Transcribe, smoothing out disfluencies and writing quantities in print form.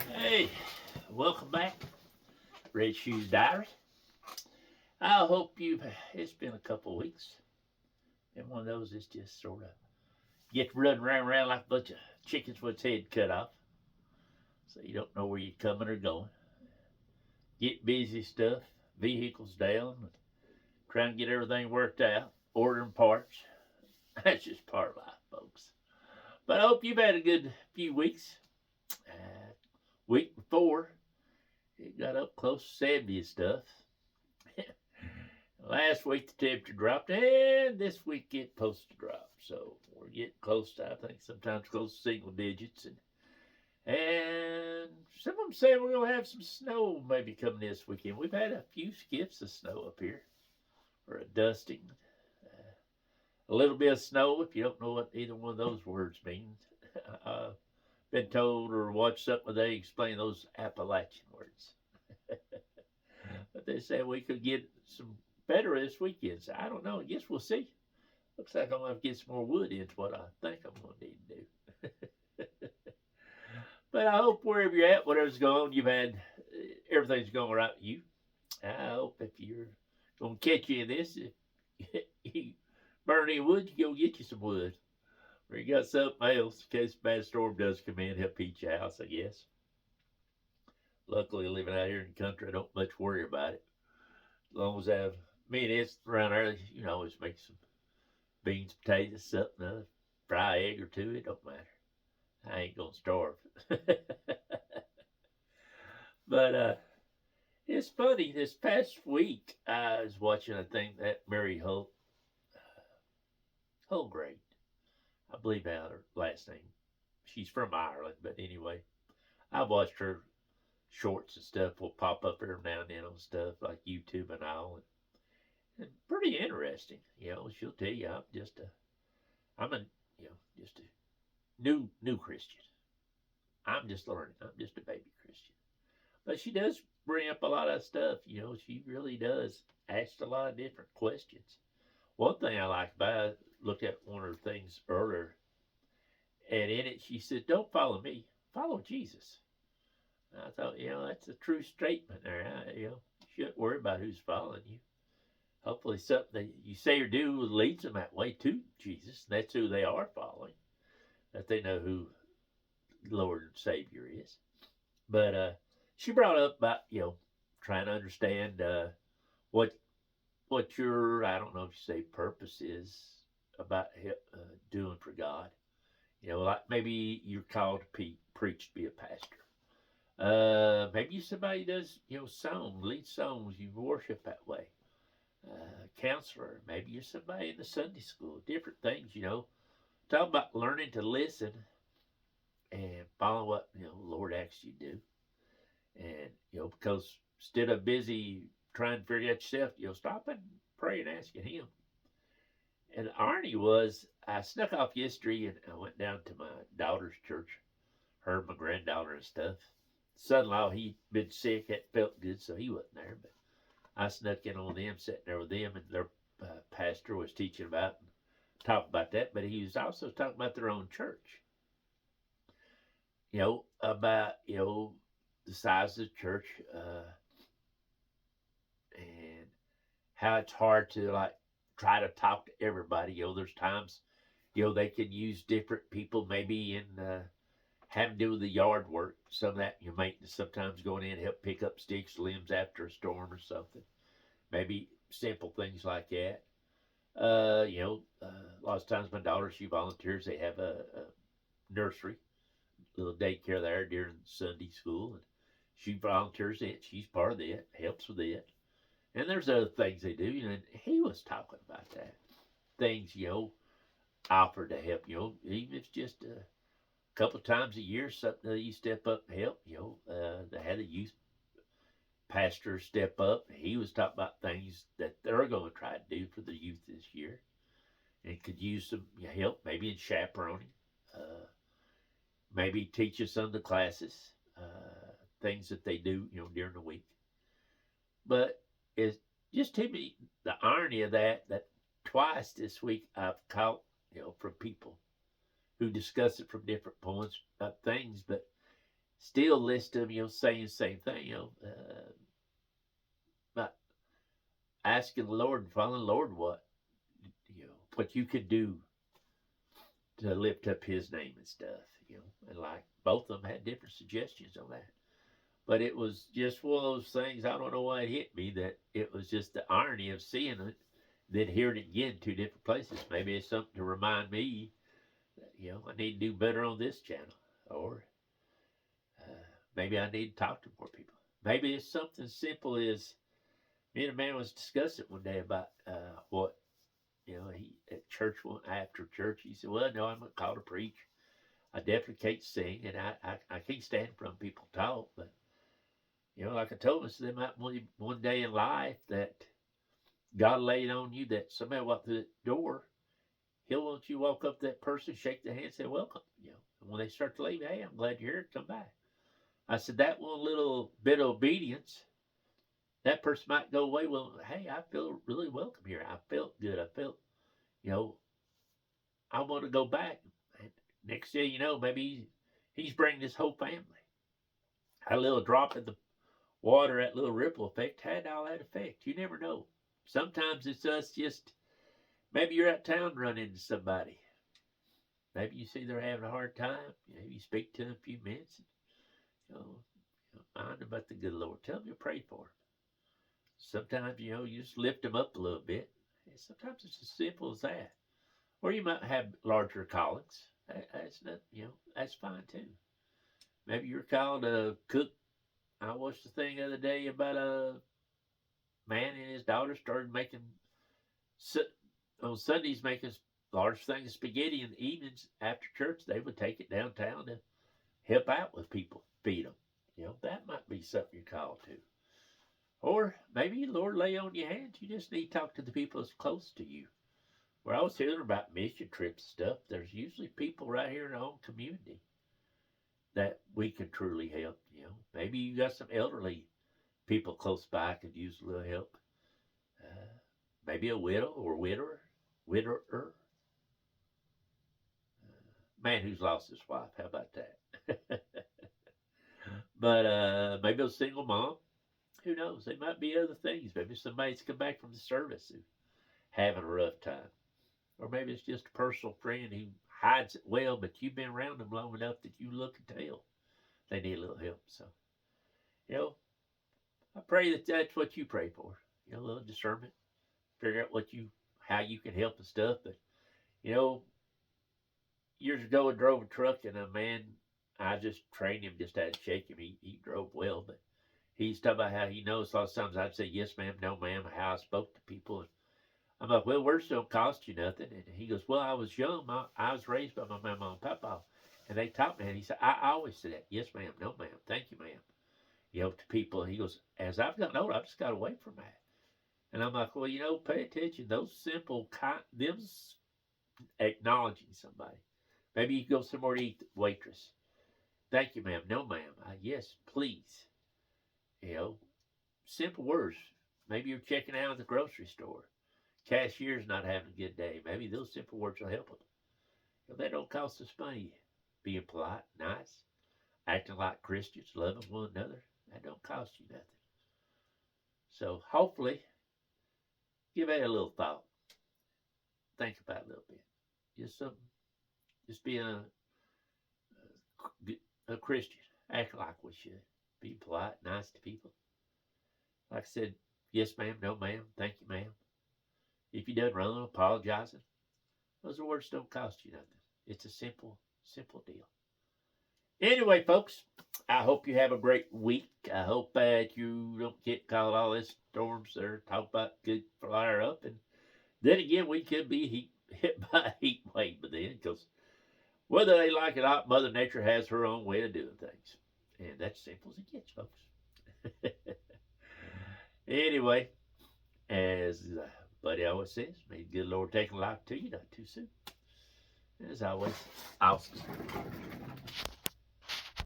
Hey, welcome back, Red Shoes Diary. I hope you've. It's been a couple of weeks, and one of those is just sort of get running around like a bunch of chickens with its head cut off, so you don't know where you're coming or going. Get busy stuff, vehicles down, trying to get everything worked out, ordering parts. That's just part of life, folks. But I hope you've had a good few weeks. Week before, it got up close to 70 and stuff. Last week the temperature dropped, and this week it's supposed to drop. So we're getting close to, I think, sometimes close to single digits. And some of them saying we're going to have some snow maybe coming this weekend. We've had a few skips of snow up here, or a dusting. A little bit of snow, if you don't know what either one of those words means. I've been told or watched something where they explain those Appalachian words. But they said we could get some better this weekend. So I don't know. I guess we'll see. Looks like I'm going to have to get some more wood into what I think I'm going to need to do. But I hope wherever you're at, whatever's going on, you've had everything's going right with you. I hope if you're going to catch you in this, if you burn any wood, you go get you some wood. Or you got something else in case a bad storm does come in, help heat your house, I guess. Luckily, living out here in the country, I don't much worry about it. As long as I have me and it's around there, you know, always make some beans, potatoes, something else, fry an egg or two, it don't matter. I ain't gonna starve. But it's funny. This past week, I was watching a thing that Mary Holgrave, I believe that's her last name. She's from Ireland, but anyway, I watched her shorts and stuff will pop up every now and then on stuff like YouTube and all, and pretty interesting. You know, she'll tell you I'm a, you know, just a new Christian. I'm just learning. I'm just a baby Christian. But she does bring up a lot of stuff. You know, she really does ask a lot of different questions. One thing I like about it, looked at one of the things earlier, and in it she said, "Don't follow me, follow Jesus." And I thought, you know, that's a true statement there. You know, you shouldn't worry about who's following you. Hopefully, something that you say or do leads them that way to Jesus. And that's who they are following. That they know who Lord and Savior is. But she brought up about trying to understand what your I don't know if you say purpose is about doing for God. You know, like maybe you're called to preach to be a pastor. Maybe you're somebody who does song, lead songs, you worship that way. Counselor. Maybe you're somebody in the Sunday school. Different things. Talk about learning to listen and follow what the Lord asks you to do. And because instead of busy trying to figure out yourself, stop and pray and asking Him. And the irony was, I snuck off yesterday and I went down to my daughter's church, her and my granddaughter and stuff. Son-in-law, he'd been sick, hadn't felt good, so he wasn't there. But I snuck in on them, sitting there with them, and their pastor was teaching about and talking about that. But he was also talking about their own church. About the size of the church, and how it's hard to like try to talk to everybody. There's times, they can use different people, maybe in having to do with the yard work. Some of that maintenance, sometimes going in to help pick up sticks, limbs after a storm or something. Maybe simple things like that. A lot of times my daughter, she volunteers. They have a nursery, little daycare there during Sunday school, and she volunteers it. She's part of it, helps with it. And there's other things they do, and he was talking about that. Things, offer to help, even if it's just a couple of times a year, something that you step up and help, they had a youth pastor step up. He was talking about things that they're going to try to do for the youth this year and could use some help, maybe in chaperoning, maybe teach us some of the classes, things that they do, during the week. But it's just to me the irony of that twice this week I've caught, from people who discuss it from different points about things, but still list them, saying the same thing, but asking the Lord and following the Lord what you could do to lift up His name and stuff. And like both of them had different suggestions on that. But it was just one of those things. I don't know why it hit me that it was just the irony of seeing it, then hearing it again two different places. Maybe it's something to remind me that I need to do better on this channel, or maybe I need to talk to more people. Maybe it's something simple as me and a man was discussing one day about what he at church after church. He said, "Well, no, I'm not called to preach. I definitely can't sing, and I can't stand from people talk, but." Like I told us, there might be one day in life that God laid on you that somebody walked through the door, He'll want you to walk up to that person, shake their hand, say welcome. And when they start to leave, hey, I'm glad you're here, come back. I said that one little bit of obedience, that person might go away. Well, hey, I feel really welcome here. I felt good. I felt, I want to go back. And next thing you know, maybe he's bringing his whole family. A little drop in the water, that little ripple effect had all that effect. You never know. Sometimes it's us just, maybe you're out of town running into somebody. Maybe you see they're having a hard time. You speak to them a few minutes. Mind about the good Lord. Tell them you pray for them. Sometimes, you just lift them up a little bit. And sometimes it's as simple as that. Or you might have larger callings. That's not, that's fine too. Maybe you're called to cook. I watched the thing the other day about a man and his daughter started making, on Sundays, making large things of spaghetti. In the evenings after church, they would take it downtown to help out with people, feed them. That might be something you're called to. Or maybe the Lord lay on your hands. You just need to talk to the people that's close to you. Where I was hearing about mission trips and stuff, there's usually people right here in our own community that we can truly help. Maybe you got some elderly people close by could use a little help. Maybe a widow or widower, man who's lost his wife. How about that? But maybe a single mom. Who knows? There might be other things. Maybe somebody's come back from the service who's having a rough time. Or maybe it's just a personal friend who hides it well, but you've been around them long enough that you look and tell they need a little help. So, I pray that that's what you pray for. A little discernment, figure out how you can help and stuff. But years ago I drove a truck and a man, I just trained him, just had to shake him. He drove well, but he's talking about how he knows a lot of times I'd say yes ma'am, no ma'am, how I spoke to people. And I'm like, well, words don't cost you nothing. And he goes, well, I was young. I was raised by my mama and papa, and they taught me. And he said, I always say that, yes ma'am, no ma'am, thank you ma'am. To people. And he goes, as I've gotten older, I've just got away from that. And I'm like, well, pay attention. Those simple, them's acknowledging somebody. Maybe you go somewhere to eat, waitress. Thank you, ma'am. No, ma'am. Yes, please. Simple words. Maybe you're checking out at the grocery store. Cashier's not having a good day. Maybe those simple words will help them. They don't cost us money. Being polite, nice, acting like Christians, loving one another. That don't cost you nothing. So hopefully, give it a little thought. Think about it a little bit. Just being a Christian. Act like we should. Be polite, nice to people. Like I said, yes ma'am, no ma'am, thank you ma'am. If you done wrong, apologizing. Those words don't cost you nothing. It's a simple deal. Anyway, folks, I hope you have a great week. I hope that you don't get caught all this storms there. Talk about good flare up. And then again, we could be hit by a heat wave by then, because whether they like it or not, Mother Nature has her own way of doing things. And that's simple as it gets, folks. Anyway, as Buddy always says, may the good Lord take life to you, not too soon. As always, awesome.